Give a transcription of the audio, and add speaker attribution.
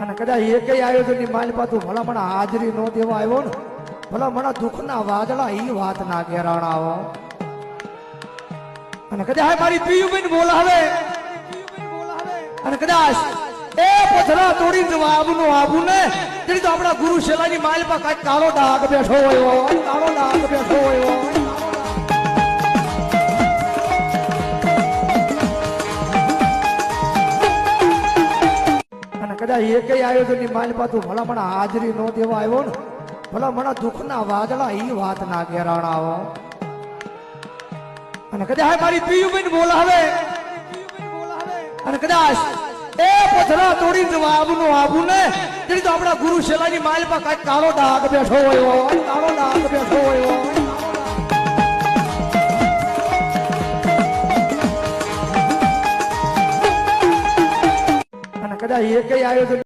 Speaker 1: અને કદાચ એકેય આયોજનની માલપા તું ભલામણ હાજરી ન દેવા આવ્યો ને ભલામણ દુઃખના વાદળા ઈ વાત ના ઘેરાણાવો અને કદાચ મારી પિયુબેન બોલાવે અને કદાચ એ પથરા તોડી જવાબનું આવું ને તેની તો આપણા ગુરુ શેલાની માલપા કાંઈક કાળો ડાઘ બેઠો હોય કાળો ડાઘ બેઠો હોય કદાચ એકેય આયોજનની માલપા તું ભલામણ હાજરી ન દેવા આવ્યો ને ભલામણ દુઃખના વાદળા ઈ વાત ના ઘેરાણાવો અને કદાચ મારી પિયુબેન બોલાવે અને કદાચ એ પથરા તોડી જવાબનું આવું ને તેની તો આપણા ગુરુ શેલાની માલપા કાંઈક કાળો ડાઘ બેઠો હોય કાળો ડાઘ બેઠો હોય કદાચ એકેય આયોજન